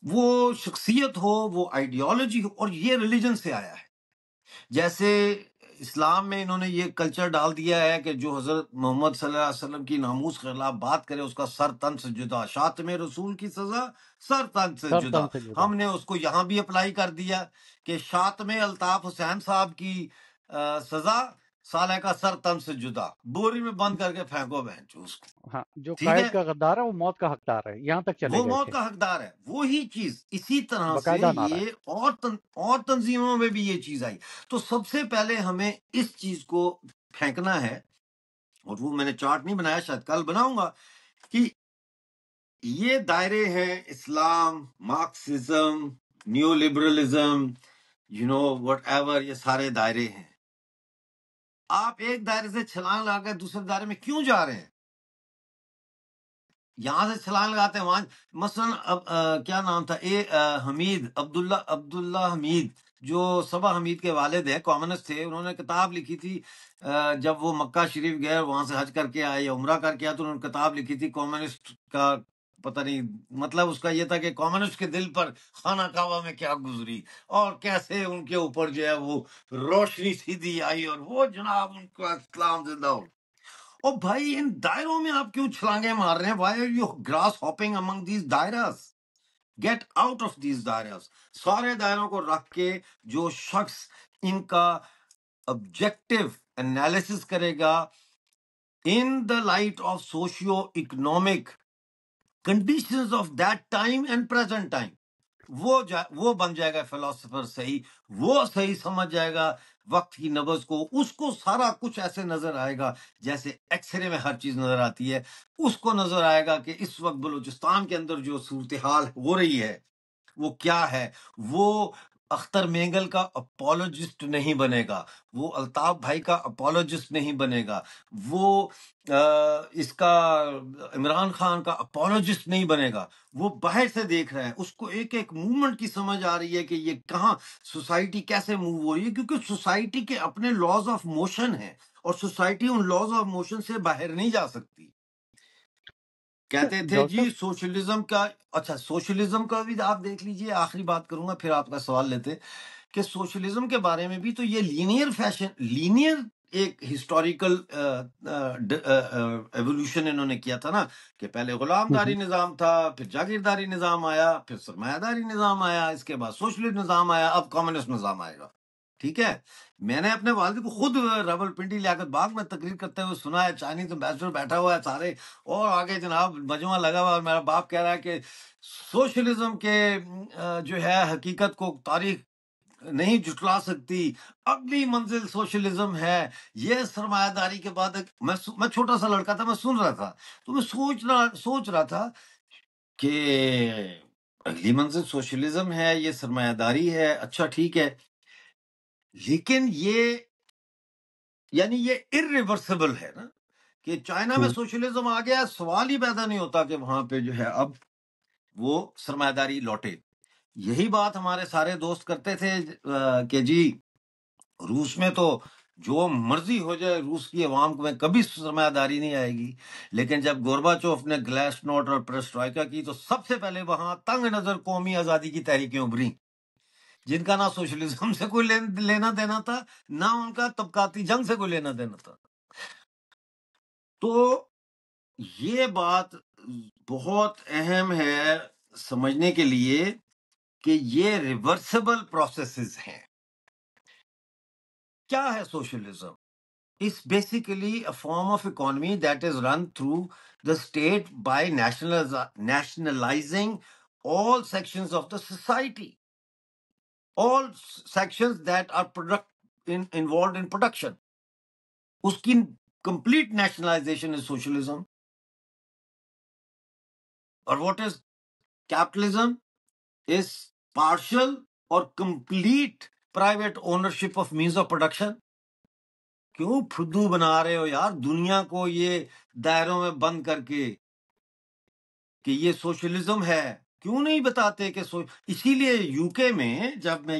وہ شخصیت ہو، وہ آئیڈیالوجی ہو، اور یہ ریلیجن سے آیا ہے۔ جیسے اسلام میں انہوں نے یہ کلچر ڈال دیا ہے کہ جو حضرت محمد صلی اللہ علیہ وسلم کی ناموس کے خلاف بات کرے اس کا سر تن سے جدا، شاتم رسول کی سزا سر تن سے سر جدا۔ تن سے جدا۔ ہم نے اس کو یہاں بھی اپلائی کر دیا کہ شاتم الطاف حسین صاحب کی سزا سالے کا سر تن سے جدا، بوری میں بند کر کے پھینکو بہنچو اس کو، ہاں، جو ٹھیک قائد ہے، کا غدار ہے وہ موت کا حقدار ہے، یہاں تک چلے وہ گئے موت تھے کا حقدار ہے، وہی چیز اسی طرح سے باقاعدہ نعرہ ہے۔ یہ اور تنظیموں میں بھی یہ چیز آئی۔ تو سب سے پہلے ہمیں اس چیز کو پھینکنا ہے، اور وہ میں نے چارٹ نہیں بنایا، شاید کل بناؤں گا، کہ یہ دائرے ہیں Islam, Marxism, neo liberalism, whatever, یہ سارے دائرے ہیں۔ آپ ایک دائرے سے چھلانگ لگا کے دوسرے دائرے میں کیوں جا رہے ہیں؟ یہاں سے چھلانگ لگاتے ہیں وہاں، مثلا کیا نام تھا، حمید عبداللہ حمید، جو صبا حمید کے والد ہیں، کامنسٹ تھے، انہوں نے کتاب لکھی تھی جب وہ مکہ شریف گئے، وہاں سے حج کر کے آئے یا عمرہ کر کے آئے، تو انہوں نے کتاب لکھی تھی کامنسٹ کا، پتہ نہیں مطلب اس کا یہ تھا کہ کامنسٹ کے دل پر خانہ کعبہ میں کیا گزری، اور کیسے ان کے اوپر جو ہے وہ روشنی سیدھی آئی، اور وہ جناب ان کا اسلام زندہ ہو۔ او بھائی، ان دائروں میں آپ کیوں چھلانگیں مار رہے ہیں؟ Why are you grass hopping among these دائرز؟ گیٹ آؤٹ آف دیز دائرز۔ سارے دائروں کو رکھ کے جو شخص ان کا آبجیکٹو انالیسس کرے گا in the light of socio economic conditions of that time and present time, وہ بن جائے گا فلاسفر صحیح، وہ صحیح سمجھ جائے گا وقت کی نبض کو، اس کو سارا کچھ ایسے نظر آئے گا جیسے ایکس رے میں ہر چیز نظر آتی ہے، اس کو نظر آئے گا کہ اس وقت بلوچستان کے اندر جو صورتحال ہو رہی ہے وہ کیا ہے۔ وہ اختر مینگل کا اپولوجسٹ نہیں بنے گا، وہ الطاف بھائی کا اپولوجسٹ نہیں بنے گا، وہ اس کا عمران خان کا اپولوجسٹ نہیں بنے گا، وہ باہر سے دیکھ رہا ہے، اس کو ایک ایک موومنٹ کی سمجھ آ رہی ہے کہ یہ کہاں سوسائٹی کیسے موو ہو رہی ہے، کیونکہ سوسائٹی کے اپنے لاز آف موشن ہیں، اور society in laws of motion سے باہر نہیں جا سکتی۔ کہتے تھے ڈاکٹر جی سوشلزم کا، اچھا سوشلزم کا بھی آپ دیکھ لیجئے، آخری بات کروں گا پھر آپ کا سوال لیتے، کہ سوشلزم کے بارے میں بھی تو یہ لینئر ایک ہسٹوریکل ایوولوشن انہوں نے کیا تھا نا، کہ پہلے غلام داری نظام تھا، پھر جاگیرداری نظام آیا، پھر سرمایہ داری نظام آیا، اس کے بعد سوشلسٹ نظام آیا، اب کمیونسٹ نظام آئے گا، ٹھیک ہے۔ میں نے اپنے والد کو خود راولپنڈی لیاقت باغ میں تقریر کرتے ہوئے سنا ہے، چائنیز امبیسڈر بیٹھا ہوا ہے سارے، اور آگے جناب مجمع لگا ہوا ہے، اور میرا باپ کہہ رہا ہے کہ سوشلزم کے جو ہے حقیقت کو تاریخ نہیں جھٹلا سکتی، اگلی منزل سوشلزم ہے، یہ سرمایہ داری کے بعد میں چھوٹا سا لڑکا تھا، میں سن رہا تھا، تو میں سوچ رہا تھا کہ اگلی منزل سوشلزم ہے، یہ سرمایہ داری ہے، اچھا ٹھیک ہے، لیکن یہ یعنی یہ irreversible ہے نا، کہ چائنا میں سوشلزم آ گیا، سوال ہی پیدا نہیں ہوتا کہ وہاں پہ جو ہے اب وہ سرمایہ داری لوٹے۔ یہی بات ہمارے سارے دوست کرتے تھے کہ جی روس میں تو جو مرضی ہو جائے، روس کی عوام میں کبھی سرمایہ داری نہیں آئے گی، لیکن جب گورباچوف نے گلیس نوٹ اور پیرسٹرائکا کی تو سب سے پہلے وہاں تنگ نظر قومی آزادی کی تحریکیں ابھری، جن کا نہ سوشلزم سے کوئی لینا دینا تھا، نہ ان کا طبقاتی جنگ سے کوئی لینا دینا تھا۔ تو یہ بات بہت اہم ہے سمجھنے کے لیے کہ یہ ریورسبل پروسیسز ہیں۔ کیا ہے socialism? It's basically a form of economy that is run through the state by nationalizing all sections of the society, all sections that are involved in production. اس کی complete nationalization is socialism. اور what is capitalism? Is partial or complete private ownership of means of production. کیوں پھدو بنا رہے ہو یار دنیا کو یہ دائروں میں بند کر کے کہ یہ سوشلزم ہے؟ کیوں نہیں بتاتے کہ اسی لیے یو کے میں جب میں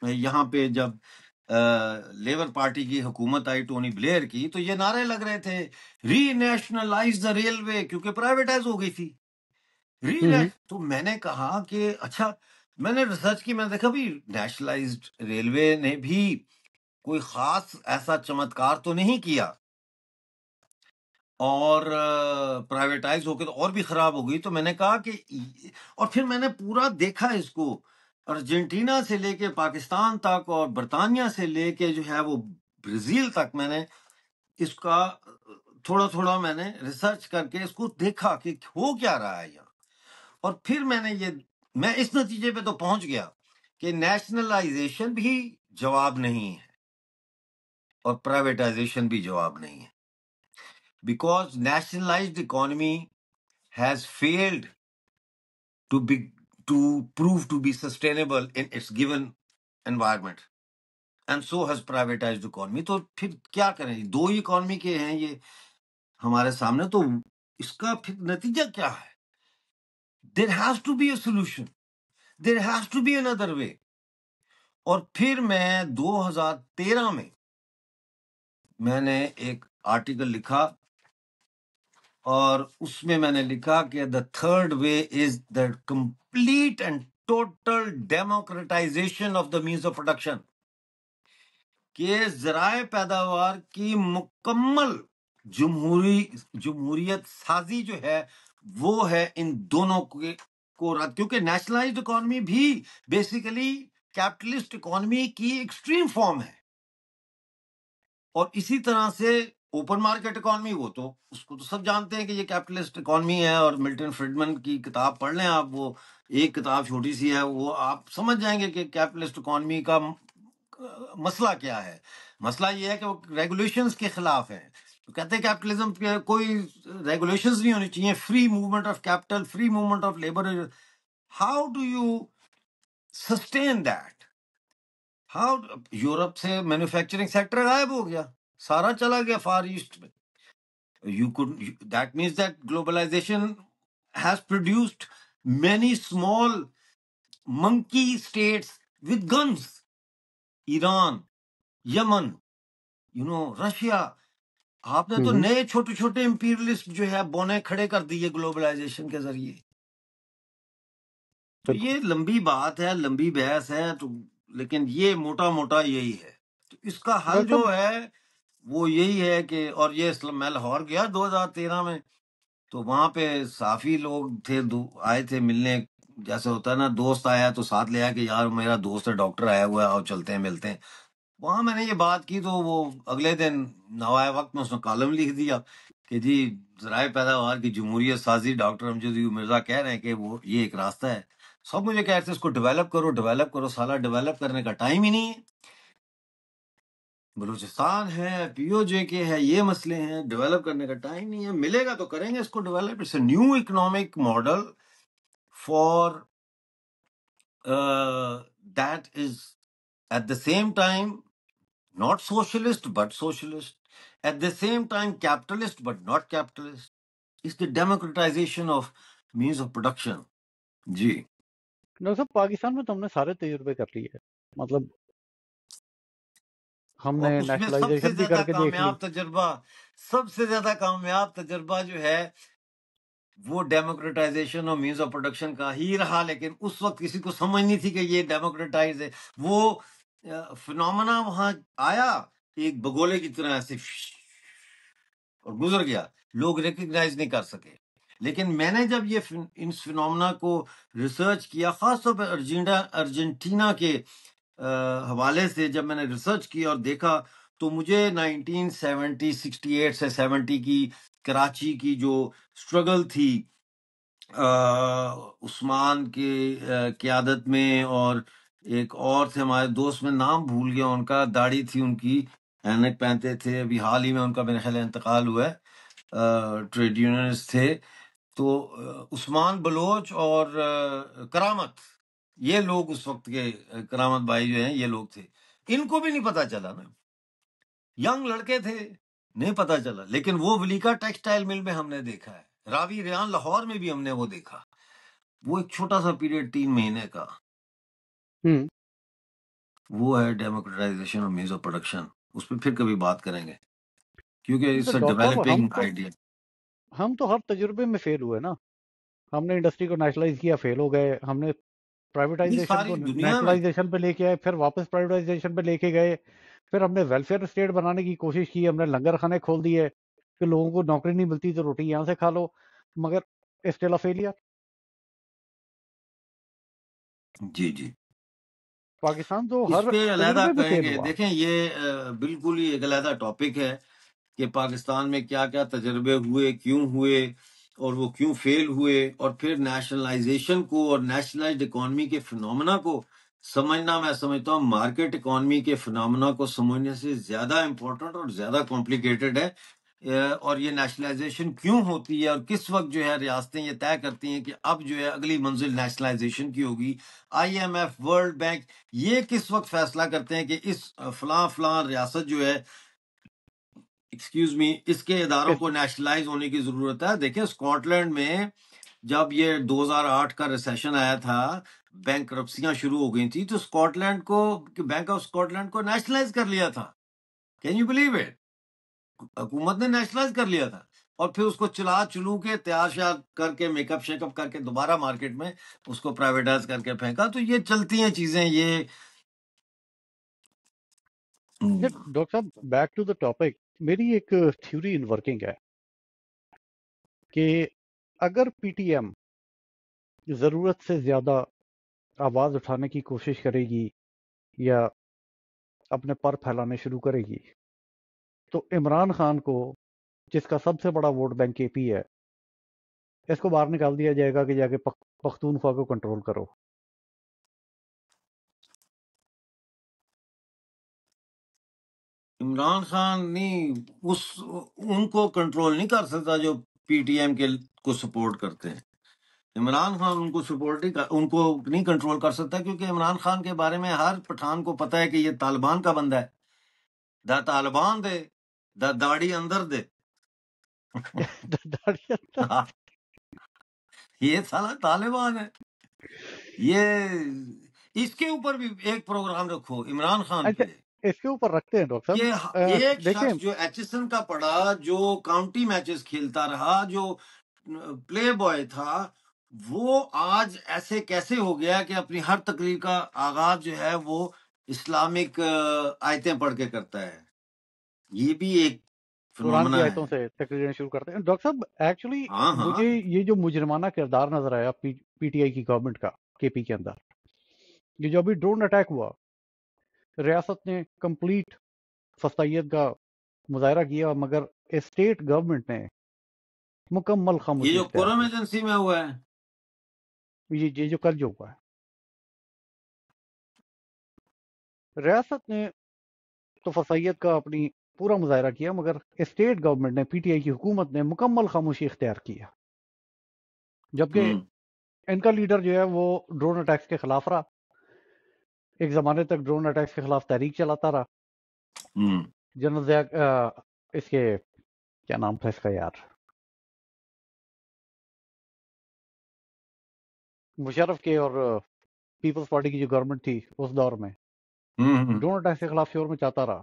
یہاں پہ جب لیبر پارٹی کی حکومت آئی ٹونی بلیئر کی، تو یہ نعرے لگ رہے تھے ری نیشنلائز دا ریلوے، کیونکہ پرائیویٹائز ہو گئی تھی تو میں نے کہا کہ اچھا، میں نے ریسرچ کی، میں نے دیکھا بھی نیشنلائزڈ ریلوے نے بھی کوئی خاص ایسا چمتکار تو نہیں کیا، اور پرائیویٹائز ہو کے تو اور بھی خراب ہو گئی۔ تو میں نے کہا کہ اور پھر میں نے پورا دیکھا اس کو ارجنٹینا سے لے کے پاکستان تک اور برطانیہ سے لے کے جو ہے وہ برازیل تک میں نے اس کا تھوڑا تھوڑا میں نے ریسرچ کر کے اس کو دیکھا کہ ہو کیا رہا ہے یہاں، اور پھر میں اس نتیجے پہ تو پہنچ گیا کہ نیشنلائزیشن بھی جواب نہیں ہے اور پرائیویٹائزیشن بھی جواب نہیں ہے، because nationalised economy has failed to prove to be sustainable in its given environment and so has privatized economy. تو پھر کیا کریں، دو ہی اکانومی کے ہیں یہ ہمارے سامنے، تو اس کا پھر نتیجہ کیا ہے؟ there has to be a solution, there has to be another way. اور پھر میں 2013 میں نے ایک آرٹیکل لکھا اور اس میں نے لکھا کہ the third way is the complete and total democratization of the means of production، کہ ذرائع پیداوار کی مکمل جمہوریت سازی جو ہے وہ ہے ان دونوں کو رد، کیونکہ نیشنلائزڈ اکانومی بھی بیسیکلی کیپٹلسٹ اکانومی کی ایکسٹریم فارم ہے، اور اسی طرح سے اوپن مارکیٹ اکانومی وہ تو اس کو تو سب جانتے ہیں کہ یہ کیپٹلسٹ اکانومی ہے، اور ملٹن فریڈمن کی کتاب پڑھ لیں آپ، وہ ایک کتاب چھوٹی سی ہے، وہ آپ سمجھ جائیں گے کہ کیپٹلسٹ اکانومی کا مسئلہ کیا ہے۔ مسئلہ یہ ہے کہ وہ ریگولیشنز کے خلاف ہے، تو کہتے ہیں کیپٹلزم پہ کوئی ریگولیشنز نہیں ہونی چاہیے، free movement of capital, free movement of labour. How do you sustain that? How? Europe سے مینوفیکچرنگ سیکٹر غائب ہو گیا، سارا چلا گیا فار ایسٹ میں۔ You could, that means that globalization has produced many small monkey states with guns. Iran, Yemen, Russia, آپ نے تو نئے چھوٹے چھوٹے امپیریلسٹ جو ہے بونے کھڑے کر دیے گلوبلائزیشن کے ذریعے۔ تو یہ لمبی بات ہے، لمبی بحث ہے، تو لیکن یہ موٹا موٹا یہی ہے۔ تو اس کا حل جو ہے وہ یہی ہے کہ، اور یہ میں لاہور گیا 2013 میں، تو وہاں پہ صحافی لوگ تھے، آئے تھے ملنے، جیسے ہوتا ہے نا دوست آیا تو ساتھ لے آیا کہ یار میرا دوست ہے ڈاکٹر آیا ہوا ہے، اور چلتے ہیں ملتے ہیں۔ وہاں میں نے یہ بات کی تو وہ اگلے دن نوائے وقت میں اس نے کالم لکھ دیا کہ جی ذرائع پیداوار کی جمہوریت سازی ڈاکٹر امجد مرزا کہہ رہے ہیں کہ وہ یہ ایک راستہ ہے۔ سب مجھے کہہ رہے تھے اس کو ڈیولپ کرو، سالہ ڈیولپ کرنے کا ٹائم ہی نہیں ہے۔ بلوچستان ہے، پی او جے کے ہے، یہ مسئلے ہیں، ڈیولپ کرنے کا ٹائم نہیں ہے۔ ملے گا تو کریں گے اس کو develop. It's a new economic model for that is at the same time not socialist but socialist, at the same time capitalist but not capitalist. It's the democratization of means of production. جی doctor صاحب پاکستان میں تو ہم نے سارے تجربے کر لیے، مطلب ہم اور نے اس میں سب سے نیشنلائزیشن بھی زیادہ کر کے دیکھ لی۔ سب سے زیادہ کامیاب تجربہ جو ہے وہ ڈیموکریٹائزیشن اور مینز آف پروڈکشن کا ہی رہا، لیکن اس وقت کسی کو سمجھ نہیں تھی کہ یہ ڈیموکریٹائز ہے۔ وہ فنومنا وہاں آیا ایک بگولے کی طرح ایسے اور گزر گیا، لوگ ریکگنائز نہیں کر سکے۔ لیکن میں نے جب یہ اس فنومنا کو ریسرچ کیا، خاص طور پہ ارجنٹینا کے حوالے سے جب میں نے ریسرچ کیا اور دیکھا، تو مجھے 1968 سے 70 کی کراچی کی جو اسٹرگل تھی عثمان کی قیادت میں، اور ایک اور تھے ہمارے دوست، میں نام بھول گیا ان کا، داڑھی تھی ان کی، اینک پہنتے تھے، ابھی حال ہی میں ان کا میرے خیال انتقال ہوا ہے، ٹریڈ یونینسٹ تھے، تو عثمان بلوچ اور کرامت، یہ لوگ اس وقت کے، کرامت بھائی جو ہیں یہ لوگ تھے۔ ان کو بھی نہیں پتا چلا نا، ینگ لڑکے تھے، نہیں پتا چلا، لیکن وہ ولیکا ٹیکسٹائل مل میں ہم نے دیکھا ہے، راوی ریان لاہور میں بھی ہم نے وہ دیکھا، وہ ایک چھوٹا سا پیریڈ 3 مہینے کا، وہ ہے ڈیموکریٹائزیشن اور مینز آف پروڈکشن۔ اس پہ پھر کبھی بات کریں گے، کیونکہ تو اٹس اے ڈاکٹر صاحب ڈیولپنگ آئیڈیا۔ ہم تو ہر تجربے میں فیل ہوئے نا، ہم نے انڈسٹری کو نیشنلائز کیا، فیل ہو گئے، ہم نے پرائیویٹائزیشن کو ساری دنیا میں نیشنلائزیشن پہ لے کے آئے، پھر واپس پرائیویٹائزیشن پہ لے کے گئے، پھر ہم نے ویلفیئر اسٹیٹ بنانے کی کوشش کی، ہم نے لنگر خانے کھول دیے کہ لوگوں کو نوکری نہیں ملتی تو روٹی یہاں سے کھا لو، مگر اسٹل اے فیلئر۔ جی پاکستان تو اس ہر پہ علیحدہ تجربے میں کہیں فیل گے. ہوا. دیکھیں یہ بالکل ہی ایک علیحدہ ٹاپک ہے کہ پاکستان میں کیا کیا تجربے ہوئے، کیوں ہوئے، اور وہ کیوں فیل ہوئے، اور پھر نیشنلائزیشن کو اور نیشنلائزڈ اکانومی کے فنومنا کو سمجھنا، میں سمجھتا ہوں مارکیٹ اکانومی کے فنومنا کو سمجھنے سے زیادہ امپورٹنٹ اور زیادہ کمپلیکیٹڈ ہے. اور یہ نیشنلائزیشن کیوں ہوتی ہے اور کس وقت جو ہے ریاستیں یہ طے کرتی ہیں کہ اب جو ہے اگلی منزل نیشنلائزیشن کی ہوگی. I M F, world bank یہ کس وقت فیصلہ کرتے ہیں کہ اس فلاں فلاں ریاست جو ہے، ایکسکیوز می، اس کے اداروں کو نیشنلائز ہونے کی ضرورت ہے. دیکھیں اسکاٹ لینڈ میں جب یہ 2008 کا ریسیشن آیا تھا، بینک کرپسیاں شروع ہو گئی تھی، تو اسکاٹ لینڈ کو، بینک آف اسکاٹ لینڈ کو نیشنلائز کر لیا تھا. Can you believe it? حکومت نے نیشنلائز کر لیا تھا، اور پھر اس کو چلا چلو کے تیار شیار کر کے میک اپ شیک اپ کر کے دوبارہ مارکیٹ میں اس کو پرائیویٹائز کر کے پھینکا. تو یہ چلتی ہیں چیزیں یہ. ڈاکٹر صاحب بیک ٹو دا ٹاپک، میری ایک تھیوری ان ورکنگ ہے کہ اگر پی ٹی ایم ضرورت سے زیادہ آواز اٹھانے کی کوشش کرے گی یا اپنے پر پھیلانے شروع کرے گی، تو عمران خان کو، جس کا سب سے بڑا ووٹ بینک کے پی ہے، اس کو باہر نکال دیا جائے گا کہ جا کے پختونخوا کو کنٹرول کرو. عمران خان نہیں ان کو کنٹرول نہیں کر سکتا جو پی ٹی ایم کے کو سپورٹ کرتے ہیں. عمران خان ان کو سپورٹ ان کو نہیں کنٹرول کر سکتا، کیونکہ عمران خان کے بارے میں ہر پٹھان کو پتہ ہے کہ یہ طالبان کا بندہ ہے. دا طالبان دے، دا داڑھی اندر دے. یہ سارا طالبان ہے. یہ اس کے اوپر بھی ایک پروگرام رکھو عمران خان اچھا، پہ، اس کے اوپر رکھتے ہیں ڈاکٹر کہ صاحب. ایک دیکھیں، شخص جو ایچسن کا پڑھا، جو کاؤنٹی میچز کھیلتا رہا، جو پلے بوائے تھا، وہ آج ایسے کیسے ہو گیا کہ اپنی ہر تقریر کا آغاز جو ہے وہ اسلامک آیتیں پڑھ کے کرتا ہے. یہ بھی ایک قرآن کی فنومنا آیتوں ہے. سے تقریریں شروع کرتے ہیں. ڈاکٹر صاحب ایکچولی ہاں ہاں. مجھے یہ جو مجرمانہ کردار نظر آیا پی ٹی آئی کی گورنمنٹ کا کے پی کے اندر، یہ جو ابھی ڈرون اٹیک ہوا، ریاست نے کمپلیٹ فسطائیت کا مظاہرہ کیا، مگر اسٹیٹ گورنمنٹ نے مکمل یہ خاموشی جو اختیار قرم کی. ایجنسی میں ہوا ہے، یہ جو کل جو ہوا ہے، ریاست نے تو فسائیت کا اپنی پورا مظاہرہ کیا، مگر اسٹیٹ گورنمنٹ نے، پی ٹی آئی کی حکومت نے مکمل خاموشی اختیار کیا. جبکہ ان کا لیڈر جو ہے وہ ڈرون اٹیکس کے خلاف رہا، ایک زمانے تک ڈرون اٹیکس کے خلاف تحریک چلاتا رہا. جنرل اس کے کیا نام تھا اس کا یار، مشرف کے اور پیپلز پارٹی کی جو گورنمنٹ تھی اس دور میں، ڈرون اٹیکس کے خلاف شور میں چاہتا رہا.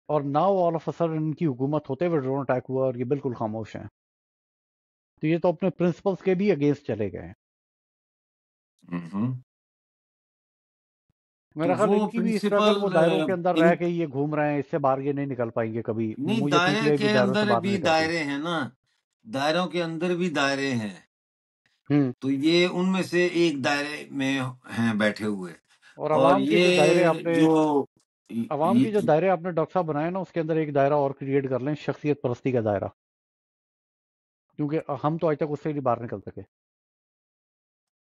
اور now all of a sudden ان کی حکومت ہوتے ہوئے ڈرون اٹیک ہوا اور یہ بالکل خاموش ہیں. تو یہ تو اپنے پرنسپلز کے بھی اگینسٹ چلے گئے ہیں. تو میرا خیال ان وہ کی بھی اسٹرگل، وہ پرنسپل دائروں کے اندر رہ کے یہ گھوم رہے ہیں، اس سے باہر یہ نہیں نکل پائیں گے کبھی. نہیں، مجھے پی ٹی دائرے آئی بھی کے دائروں سے اندر باہر نہیں بھی نکلتی. دائرے ہیں نا، دائروں کے اندر بھی دائرے ہیں. ہوں. تو یہ ان میں سے ایک دائرے میں ہیں بیٹھے ہوئے. اور اور عوام کے جو دائرے آپ نے، جو عوام کے جو دائرے آپ نے ڈاکٹر صاحب بنائے نا، اس کے اندر ایک دائرہ اور کریٹ کر لیں، شخصیت پرستی کا دائرہ، کیونکہ ہم تو آج تک اس سے نہیں باہر نکل سکے.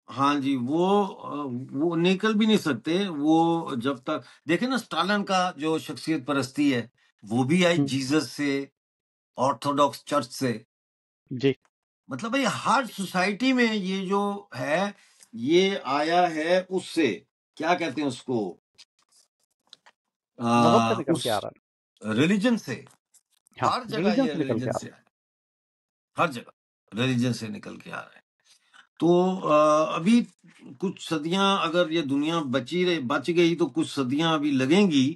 ہاں جی، وہ نکل بھی نہیں سکتے. وہ جب تک دیکھیں نا، اسٹالن کا جو شخصیت پرستی ہے وہ بھی آئی جیزس سے، آرتھوڈاکس چرچ سے. جی. مطلب بھائی ہر سوسائٹی میں یہ جو ہے یہ آیا ہے اس سے، کیا کہتے ہیں اس کو، مذہب سے نکل اس کے آ رہا ہے. ریلیجن سے. ہاں، ہر جگہ ریلیجن یہ سے نکل کے ریلیجن آ سے رہا آیا، ہر جگہ ریلیجن سے نکل کے آ رہے ہیں. تو ابھی کچھ صدیاں اگر یہ دنیا بچ گئی تو کچھ صدیاں ابھی لگیں گی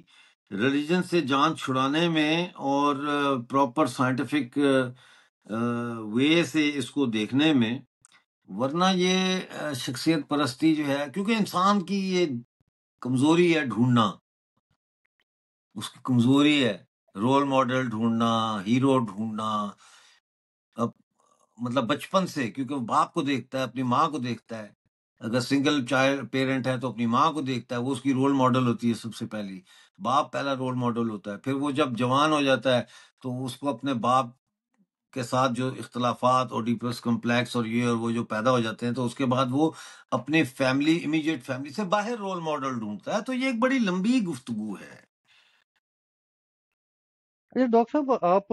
ریلیجن سے جان چھڑانے میں، اور پراپر سائنٹیفک وے سے اس کو دیکھنے میں. ورنہ یہ شخصیت پرستی جو ہے، کیونکہ انسان کی یہ کمزوری ہے ڈھونڈنا، اس کی کمزوری ہے رول ماڈل ڈھونڈنا، ہیرو ڈھونڈنا. اب مطلب بچپن سے، کیونکہ وہ باپ کو دیکھتا ہے، اپنی ماں کو دیکھتا ہے، اگر سنگل چائلڈ پیرنٹ ہے تو اپنی ماں کو دیکھتا ہے، وہ اس کی رول ماڈل ہوتی ہے سب سے پہلی، باپ پہلا رول ماڈل ہوتا ہے. پھر وہ جب جوان ہو جاتا ہے تو اس کو اپنے باپ کے ساتھ جو اختلافات اور ڈیپرس کمپلیکس اور یہ اور وہ جو پیدا ہو جاتے ہیں، تو اس کے بعد وہ اپنی فیملی، امیجیٹ فیملی سے باہر رول ماڈل ڈھونڈتا ہے. تو یہ ایک بڑی لمبی گفتگو ہے. اچھا ڈاکٹر صاحب، آپ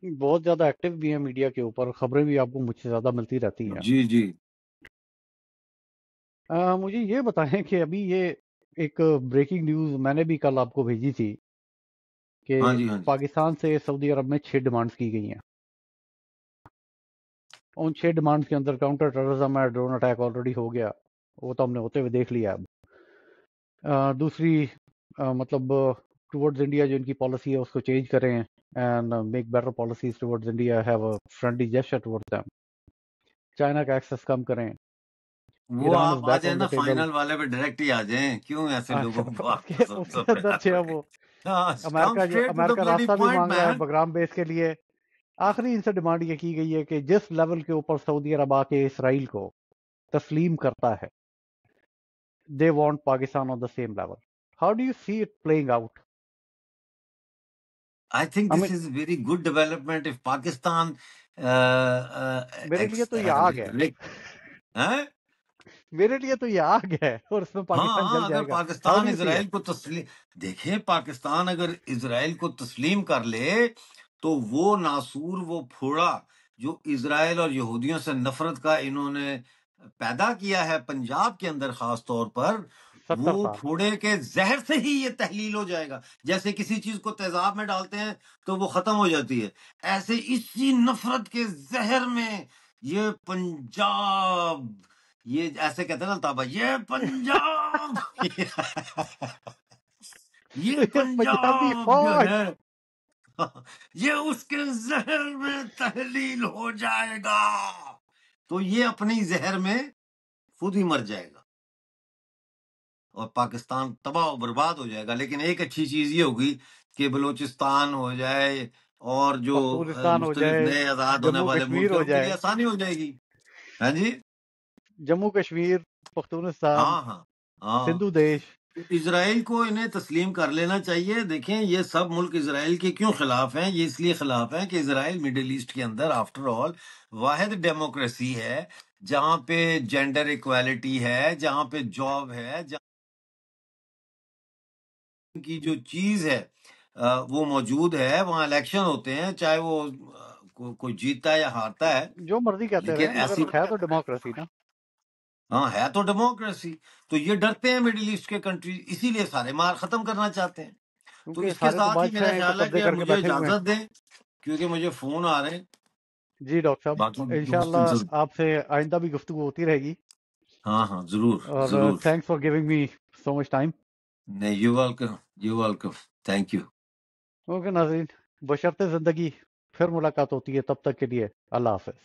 بہت زیادہ ایکٹیو بھی ہیں میڈیا کے اوپر، خبریں بھی آپ کو مجھ سے زیادہ ملتی رہتی ہیں. جی جی. مجھے یہ بتائیں کہ ابھی یہ ایک بریکنگ نیوز میں نے بھی کل آپ کو بھیجی تھی کہ ہاں جی ہاں جی. پاکستان سے سعودی عرب میں 6 ڈیمانڈز کی گئی ہیں. ان 6 ڈیمانڈز کے اندر کاؤنٹر ٹیررزم ہے، ڈرون اٹیک آلریڈی ہو گیا، وہ تو ہم نے ہوتے ہوئے دیکھ لیا. اب دوسری مطلب ٹورڈز انڈیا جو ان کی پالیسی ہے اس کو چینج کریں and make better policies towards India, have a friendly gesture towards them. China کا ایکسس کم کریں. وہ ایران از آپ آ بیک جائیں آن نا دا ٹیبل. فائنل والے پہ ڈائریکٹ ہی آ جائیں، کیوں ایسے اچھا، لوگوں کو اس آپ کے پسند اس کے سب اندر سے اب وہ come America straight to the America bloody راستہ بھی پوائنٹ مانگ رہا ہے مین. بگرام بیس کے لیے. آخری ان سے ڈیمانڈ یہ کی گئی ہے کہ جس لیول کے اوپر سعودی عرب آ کے اسرائیل کو تسلیم کرتا ہے، they want Pakistan on the same level. How do you see it playing out? I think I this mean, is very good development if Pakistan میرے لیے تو یہ آگ ہے. ہیں؟ میرے لیے تو یہ آگ ہے اور اس میں ہاں پاکستان ہاں، جل اگر جائے گا. How Pakistan do you see it? اسرائیل کو تسلیم، دیکھیں پاکستان اگر اسرائیل کو تسلیم کر لے تو وہ ناسور، وہ پھوڑا جو اسرائیل اور یہودیوں سے نفرت کا انہوں نے پیدا کیا ہے پنجاب کے اندر خاص طور پر، 70 وہ سال پھوڑے کے زہر سے ہی یہ تحلیل ہو جائے گا. جیسے کسی چیز کو تیزاب میں ڈالتے ہیں تو وہ ختم ہو جاتی ہے، ایسے اسی نفرت کے زہر میں یہ پنجاب، یہ ایسے کہتے ہیں نا الطاف بھائی، یہ پنجاب یہ پنجابی پنجاب جو فوج. ہے یہ اس کے زہر میں تحلیل ہو جائے گا، تو یہ اپنی زہر میں خود ہی مر جائے گا اور پاکستان تباہ و برباد ہو جائے گا. لیکن ایک اچھی چیز یہ ہوگی کہ بلوچستان ہو جائے اور جو پختونستان ہو مختلف جائے، نئے آزاد ہونے جموں والے کشمیر ملک ہیں، ہو ان کے لیے جائے، آسانی ہو جائے گی. ہاں جی. جموں کشمیر، پختونستان، ہاں ہاں ہاں. سندھو دیش. اسرائیل کو انہیں تسلیم کر لینا چاہیے. دیکھیں یہ سب ملک اسرائیل کے کیوں خلاف ہیں؟ یہ اس لیے خلاف ہیں کہ اسرائیل مڈل ایسٹ کے اندر آفٹر آل واحد ڈیموکریسی ہے جہاں پہ جینڈر ایکویلٹی ہے، جہاں پہ جاب ہے، جہاں کی جو چیز ہے وہ موجود ہے. وہاں الیکشن ہوتے ہیں، چاہے وہ کوئی جیتتا ہے یا ہارتا ہے، جو مرضی کہتے لیکن رہیں مگر ایسی، ہے تو ڈیموکریسی نا. ہاں ہے تو ڈیموکریسی. تو یہ ڈرتے ہیں مڈل ایسٹ کے کنٹری، اسی لیے سارے مار ختم کرنا چاہتے ہیں. تو کیونکہ اس کے سارے تو ساتھ ہی بادشاہ میرا ہیں تو خیال ہے قبضے کہ اب کر کے مجھے بیٹھے ہوئے ہیں. اجازت دیں کیونکہ مجھے فون آ رہے ہیں. جی ڈاکٹر صاحب، باقی انشاءاللہ آپ سے آئندہ بھی گفتگو ہوتی رہے گی. ہاں ہاں ضرور اور ضرور. Thanks for giving me so much time. نہیں، you welcome, you welcome, thank you. Okay ناظرین، بشرط زندگی پھر ملاقات ہوتی ہے، تب تک کے لیے اللہ حافظ.